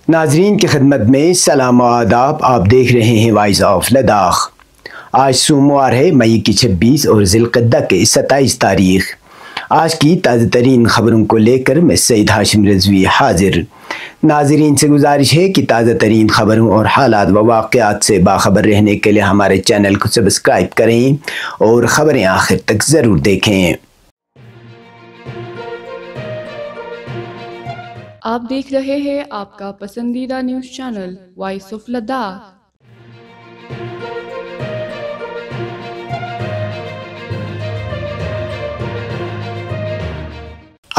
ناظرین کی خدمت میں سلام و آداب۔ آپ دیکھ رہے ہیں وائس آف لداخ۔ آج سوموار ہے، مئی کی 26 اور ذی القعدہ کے 27 تاریخ۔ آج کی تازہ ترین خبروں کو لے کر میں سعید ہاشم رضوی حاضر۔ ناظرین سے گزارش ہے کہ تازہ ترین خبروں اور حالات و واقعات سے باخبر رہنے کے لیے ہمارے چینل کو سبسکرائب کریں اور خبریں آخر تک ضرور دیکھیں۔ آپ دیکھ رہے ہیں آپ کا پسندیدہ news channel voice of Ladakh.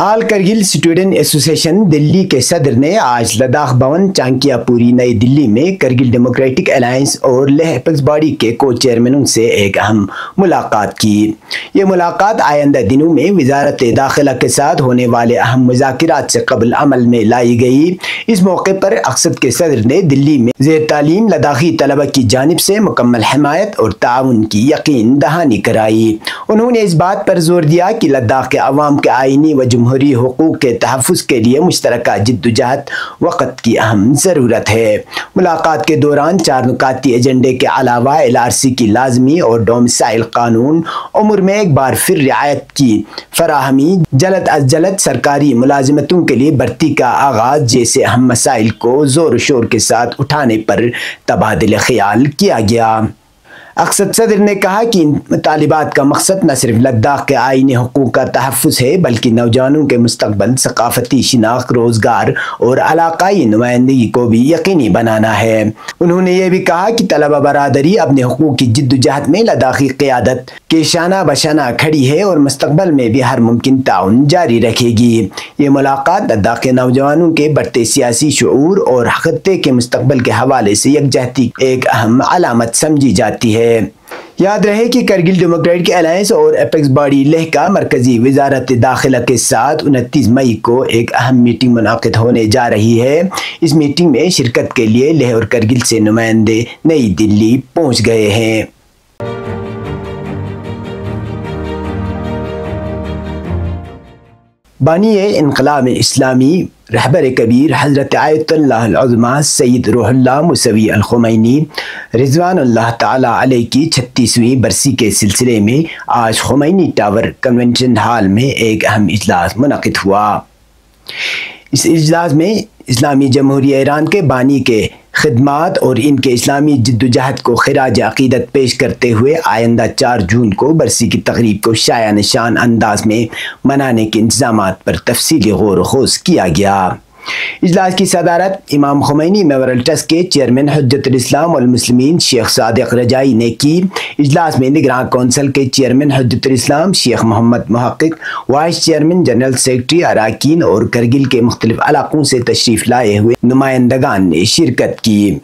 All Kargil student association دلی کے صدر نے آج لداخ بھون چانکیہ پوری نئی دلی میں کرگل ڈیموکریٹک الائنس اور لیہ ایپیکس باڈی کے کو چیئرمینوں سے ایک اہم ملاقات کی۔ یہ ملاقات آئندہ دنوں میں وزارت داخلہ کے ساتھ ہونے والے اہم مذاکرات سے قبل عمل میں لائی گئی۔ اس موقع پر اقصد کے صدر نے دلی میں زیر تعلیم لداخی طلبہ کی جانب سے مکمل حمایت اور تعاون کی یقین دہانی کرائی۔ انہوں نے اس بات پر زور دیا کہ لداخ کے عوام کے آئینی و جمہوری حقوق کے تحفظ کے لیے مشترکہ جدوجہد وقت کی اہم ضرورت ہے۔ ملاقات کے دوران 4 نکاتی ایجنڈے کے علاوہ LRC کی لازمی اور ڈومیسائل قانون امور میں ایک بار پھر رعایت کی فراہمی، جلد از جلد سرکاری ملازمتوں کے لیے بھرتی کا آغاز جیسے اہم مسائل کو زور و شور کے ساتھ اٹھانے پر تبادلہ خیال کیا گیا۔ اقصد صدر نے کہا کہ ان مطالبات کا مقصد نہ صرف لداخ کے آئینی حقوق کا تحفظ ہے بلکہ نوجوانوں کے مستقبل، ثقافتی شناخت، روزگار اور علاقائی نمائندگی کو بھی یقینی بنانا ہے۔ انہوں نے یہ بھی کہا کہ طلبہ برادری اپنے حقوق کی جدوجہد میں لداخی قیادت کے شانہ بشانہ کھڑی ہے اور مستقبل میں بھی ہر ممکن تعاون جاری رکھے گی۔ یہ ملاقات لداخ کے نوجوانوں کے بڑھتے سیاسی شعور اور خطے کے مستقبل کے حوالے سے یکجہتی ایک اہم علامت سمجھی جاتی ہے۔ یاد رہے کہ کرگل ڈیموکریٹک الائنس اور ایپیکس باڈی لیہ کا مرکزی وزارت داخلہ کے ساتھ 29 مئی کو ایک اہم میٹنگ منعقد ہونے جا رہی ہے۔ اس میٹنگ میں شرکت کے لیے لیہ اور کرگل سے نمائندے نئی دلی پہنچ گئے ہیں۔ بانی انقلاب اسلامی رہبر کبیر حضرت آیت اللہ العظمہ سید روح اللہ موسوی الخمینی رضوان اللہ تعالی علیہ کی 36ویں برسی کے سلسلے میں آج خمینی ٹاور کنونشن ہال میں ایک اہم اجلاس منعقد ہوا۔ اس اجلاس میں اسلامی جمہوریہ ایران کے بانی کے خدمات اور ان کے اسلامی جدوجہد کو خراج عقیدت پیش کرتے ہوئے آئندہ 4 جون کو برسی کی تقریب کو شایع نشان انداز میں منانے کے انتظامات پر تفصیلی غور و خوض کیا گیا۔ اجلاس کی صدارت امام خمینی میموریل ٹرسٹ کے چیئرمین حجت الاسلام والمسلمین شیخ صادق رجائی نے کی۔ اجلاس میں نگراں کونسل کے چیئرمین حجت الاسلام شیخ محمد محقق، وائس چیئرمین جنرل سیکرٹری، اراکین اور کرگل کے مختلف علاقوں سے تشریف لائے ہوئے نمائندگان نے شرکت کی۔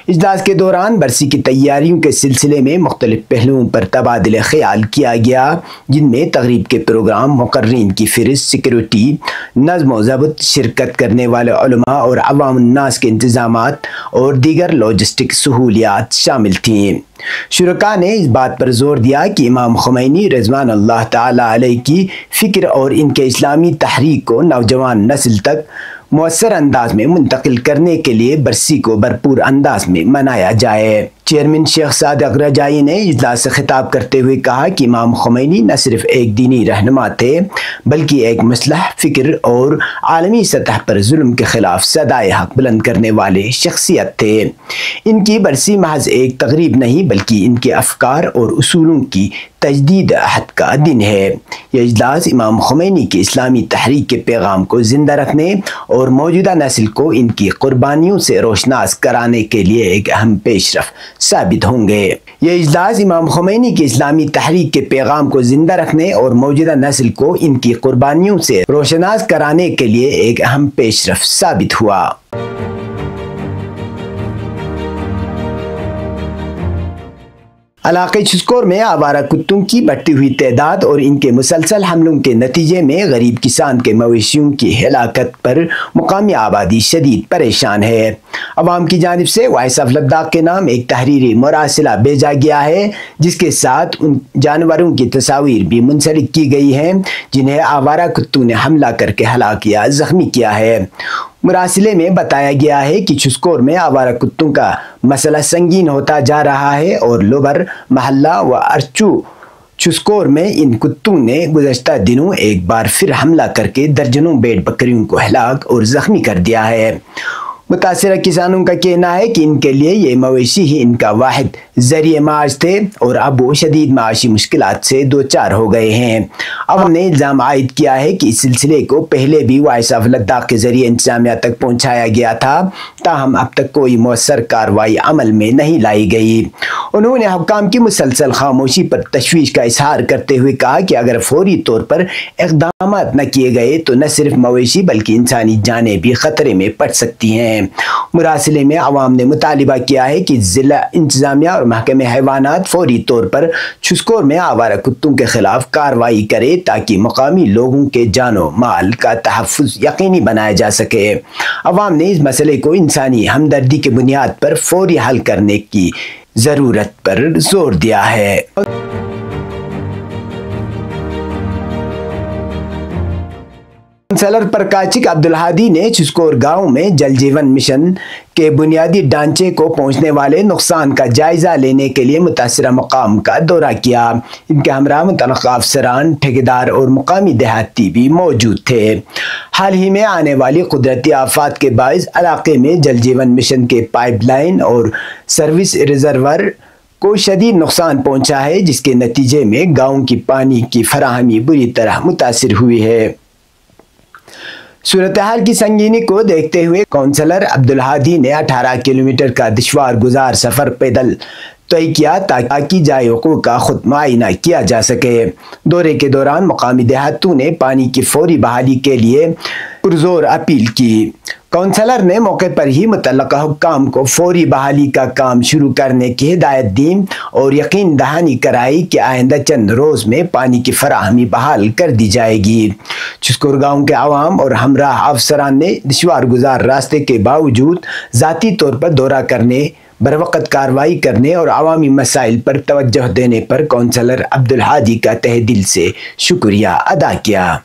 اجلاس کے دوران برسی کی تیاریوں کے سلسلے میں مختلف پہلوؤں پر تبادلہ خیال کیا گیا، جن میں تقریب کے پروگرام، مقررین کی فہرست، سیکیورٹی، نظم و ضبط، شرکت کرنے والے علماء اور عوام الناس کے انتظامات اور دیگر لاجسٹک سہولیات شامل تھیں۔ شرکاء نے اس بات پر زور دیا کہ امام خمینی رضوان اللہ تعالی علیہ کی فکر اور ان کے اسلامی تحریک کو نوجوان نسل تک مؤثر انداز میں منتقل کرنے کے لیے برسی کو بھرپور انداز میں منایا جائے۔ چیئرمین شیخ صادق رجائی نے اجلاس سے خطاب کرتے ہوئے کہا کہ امام خمینی نہ صرف ایک دینی رہنما تھے بلکہ ایک مصلح فکر اور عالمی سطح پر ظلم کے خلاف صدائے حق بلند کرنے والے شخصیت تھے۔ ان کی برسی محض ایک تقریب نہیں بلکہ ان کے افکار اور اصولوں کی تجدید عہد کا دن ہے۔ یہ اجلاس امام خمینی کی اسلامی تحریک کے پیغام کو زندہ رکھنے اور موجودہ نسل کو ان کی قربانیوں سے روشناس کرانے کے لیے ایک اہم پیش رفت ثابت ہوں گے۔ یہ اجلاس امام خمینی کی اسلامی تحریک کے پیغام کو زندہ رکھنے اور موجودہ نسل کو ان کی قربانیوں سے روشناس کرانے کے لیے ایک اہم پیش رفت ثابت ہوا۔ علاقے چھسکور میں آوارہ کتوں کی بڑھتی ہوئی تعداد اور ان کے مسلسل حملوں کے نتیجے میں غریب کسان کے مویشیوں کی ہلاکت پر مقامی آبادی شدید پریشان ہے۔ عوام کی جانب سے وائس آف لداخ کے نام ایک تحریری مراسلہ بھیجا گیا ہے جس کے ساتھ ان جانوروں کی تصاویر بھی منسلک کی گئی ہیں جنہیں آوارہ کتوں نے حملہ کر کے ہلاک یا زخمی کیا ہے۔ مراسلے میں بتایا گیا ہے کہ چھسکور میں آوارہ کتوں کا مسئلہ سنگین ہوتا جا رہا ہے اور لوبر محلہ و ارچو چھسکور میں ان کتوں نے گزشتہ دنوں ایک بار پھر حملہ کر کے درجنوں بھیڑ بکریوں کو ہلاک اور زخمی کر دیا ہے۔ متاثرہ کسانوں کا کہنا ہے کہ ان کے لیے یہ مویشی ہی ان کا واحد ذریعہ معاش تھے اور اب وہ شدید معاشی مشکلات سے دوچار ہو گئے ہیں۔ عوام نے الزام عائد کیا ہے کہ اس سلسلے کو پہلے بھی وائس آف لداخ کے ذریعے انتظامیہ تک پہنچایا گیا تھا، تاہم اب تک کوئی مؤثر کارروائی عمل میں نہیں لائی گئی۔ انہوں نے حکام کی مسلسل خاموشی پر تشویش کا اظہار کرتے ہوئے کہا کہ اگر فوری طور پر اقدامات نہ کیے گئے تو نہ صرف مویشی بلکہ انسانی جانیں بھی خطرے میں پڑ سکتی ہیں۔ مراسلے میں عوام نے مطالبہ کیا ہے کہ ضلع انتظامیہ اور محکمہ حیوانات فوری طور پر چھسکور میں آوارہ کتوں کے خلاف کارروائی کرے تاکہ مقامی لوگوں کے جان و مال کا تحفظ یقینی بنایا جا سکے۔ عوام نے اس مسئلے کو انسانی ہمدردی کی بنیاد پر فوری حل کرنے کی ضرورت پر زور دیا ہے۔ کونسلر پرکاشک عبدالہادی نے چھسکور گاؤں میں جل جیون مشن کے بنیادی ڈھانچے کو پہنچنے والے نقصان کا جائزہ لینے کے لیے متاثرہ مقام کا دورہ کیا۔ ان کے ہمراہ متعلقہ افسران، ٹھیکیدار اور مقامی دیہاتی بھی موجود تھے۔ حال ہی میں آنے والی قدرتی آفات کے باعث علاقے میں جل جیون مشن کے پائپ لائن اور سروس ریزرور کو شدید نقصان پہنچا ہے، جس کے نتیجے میں گاؤں کی پانی کی فراہمی بری طرح متاثر ہوئی ہے۔ صورتحال کی سنگینی کو دیکھتے ہوئے کونسلر عبدالہادی نے 18 کلومیٹر کا دشوار گزار سفر پیدل طے کیا تاکہ جائے حقوق کا خود معائنہ کیا جا سکے۔ دورے کے دوران مقامی دیہاتوں نے پانی کی فوری بحالی کے لیے پرزور اپیل کی۔ کونسلر نے موقع پر ہی متعلقہ حکام کو فوری بحالی کا کام شروع کرنے کی ہدایت دی اور یقین دہانی کرائی کہ آئندہ چند روز میں پانی کی فراہمی بحال کر دی جائے گی۔ چھسکور گاؤں کے عوام اور ہمراہ افسران نے دشوار گزار راستے کے باوجود ذاتی طور پر دورہ کرنے، بروقت کارروائی کرنے اور عوامی مسائل پر توجہ دینے پر کونسلر عبدالہادی کا تہہ دل سے شکریہ ادا کیا۔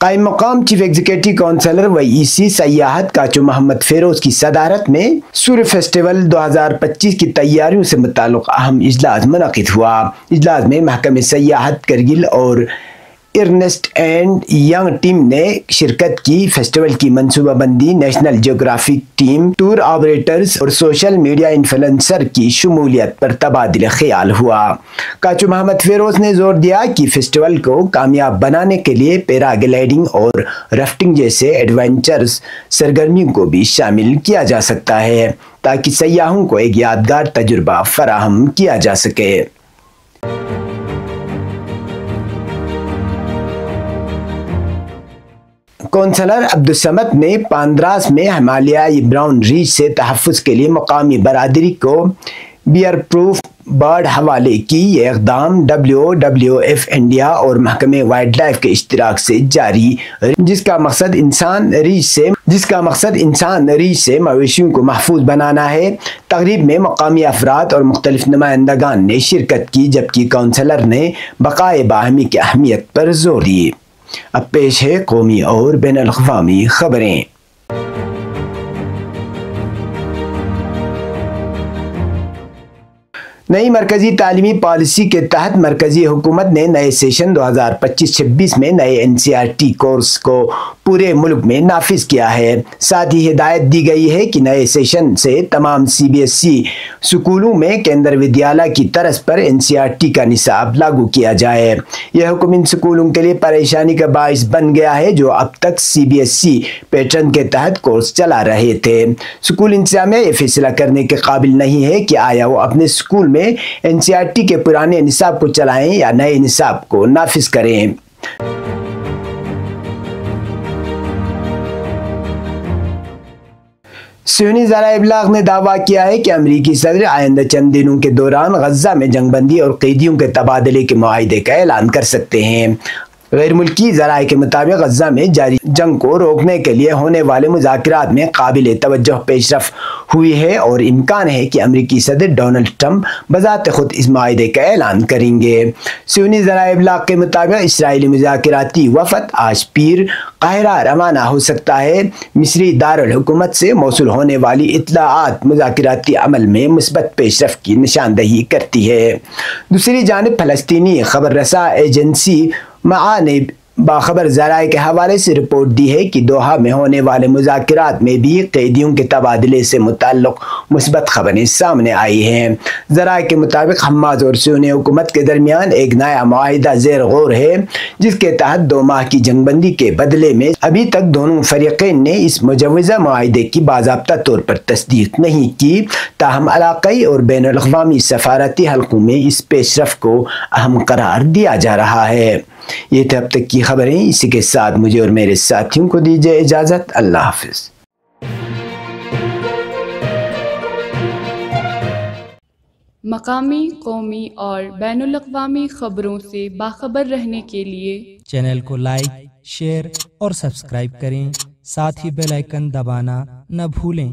قائم مقام چیف ایگزیکٹو کونسلر و ای سی سیاحت کاچو محمد فیروز کی صدارت میں سور فیسٹیول 2025 کی تیاریوں سے متعلق اہم اجلاس منعقد ہوا۔ اجلاس میں محکمہ سیاحت کرگل اور ارنسٹ اینڈ ینگ ٹیم نے شرکت کی۔ فیسٹیول کی منصوبہ بندی، national geographic team, tour operators اور سوشل میڈیا انفلوئنسر کی شمولیت پر تبادلہ خیال ہوا۔ کاچو محمد فیروز نے زور دیا کہ فیسٹیول کو کامیاب بنانے کے لیے پیرا گلائیڈنگ اور رافٹنگ جیسے ایڈونچرز سرگرمیوں کو بھی شامل کیا جا سکتا ہے تاکہ سیاحوں کو ایک یادگار تجربہ فراہم کیا جا سکے۔ کونسلر عبدالصمد نے پاندراس میں ہمالیائی براؤن ریچھ سے تحفظ کے لیے مقامی برادری کو بیئر پروف برڈ حوالے کی۔ یہ اقدام WWF انڈیا اور محکمہ وائلڈ لائف کے اشتراک سے جاری، جس کا مقصد انسان ریچھ سے مویشیوں کو محفوظ بنانا ہے۔ تقریب میں مقامی افراد اور مختلف نمائندگان نے شرکت کی، جبکہ کونسلر نے بقائے باہمی کی اہمیت پر زور دی۔ اب پیش ہے قومی اور بین الاقوامی خبریں۔ نئی مرکزی تعلیمی پالیسی کے تحت مرکزی حکومت نے نئے سیشن 2025-26 میں نئے NCERT کورس کو پورے ملک میں نافذ کیا ہے۔ ساتھ ہی ہدایت دی گئی ہے کہ نئے سیشن سے تمام CBSE سکولوں میں کیندر ودیالیہ کی طرز پر NCERT کا نصاب لاگو کیا جائے۔ یہ حکم ان سکولوں کے لیے پریشانی کا باعث بن گیا ہے جو اب تک CBSE پیٹرن کے تحت کورس چلا رہے تھے۔ سکول انتظامیہ یہ فیصلہ کرنے کے قابل نہیں ہے کہ آیا وہ اپنے سکول میں NCERT کے پرانے نصاب کو چلائیں یا نئے نصاب کو نافذ کریں۔ صہیونی ذرائع ابلاغ نے دعویٰ کیا ہے کہ امریکی صدر آئندہ چند دنوں کے دوران غزہ میں جنگ بندی اور قیدیوں کے تبادلے کے معاہدے کا اعلان کر سکتے ہیں۔ غیر ملکی ذرائع کے مطابق غزہ میں جاری جنگ کو روکنے کے لیے ہونے والے مذاکرات میں قابل توجہ پیش رفت ہوئی ہے اور امکان ہے کہ امریکی صدر ڈونلڈ ٹرمپ بذات خود اس معاہدے کا اعلان کریں گے۔ سیونی ذرائع ابلاغ کے مطابق اسرائیلی مذاکراتی وفد آج پیر قاہرہ روانہ ہو سکتا ہے۔ مصری دارالحکومت سے موصول ہونے والی اطلاعات مذاکراتی عمل میں مثبت پیش رفت کی نشاندہی کرتی ہے۔ دوسری جانب فلسطینی خبر رساں ایجنسی معا نے باخبر ذرائع کے حوالے سے رپورٹ دی ہے کہ دوحہ میں ہونے والے مذاکرات میں بھی قیدیوں کے تبادلے سے متعلق مثبت خبریں سامنے آئی ہیں۔ ذرائع کے مطابق حماس اور صہیونی حکومت کے درمیان ایک نیا معاہدہ زیر غور ہے، جس کے تحت 2 ماہ کی جنگ بندی کے بدلے میں ابھی تک دونوں فریقین نے اس مجوزہ معاہدے کی باضابطہ طور پر تصدیق نہیں کی، تاہم علاقائی اور بین الاقوامی سفارتی حلقوں میں اس پیش رفت کو اہم قرار دیا جا رہا ہے۔ یہ تھے اب تک کی خبریں، اسی کے ساتھ مجھے اور میرے ساتھیوں کو دیجیے اجازت۔ اللہ حافظ۔ مقامی، قومی اور بین الاقوامی خبروں سے باخبر رہنے کے لیے چینل کو لائک، شیئر اور سبسکرائب کریں، ساتھ ہی بیل آئیکن دبانا نہ بھولیں۔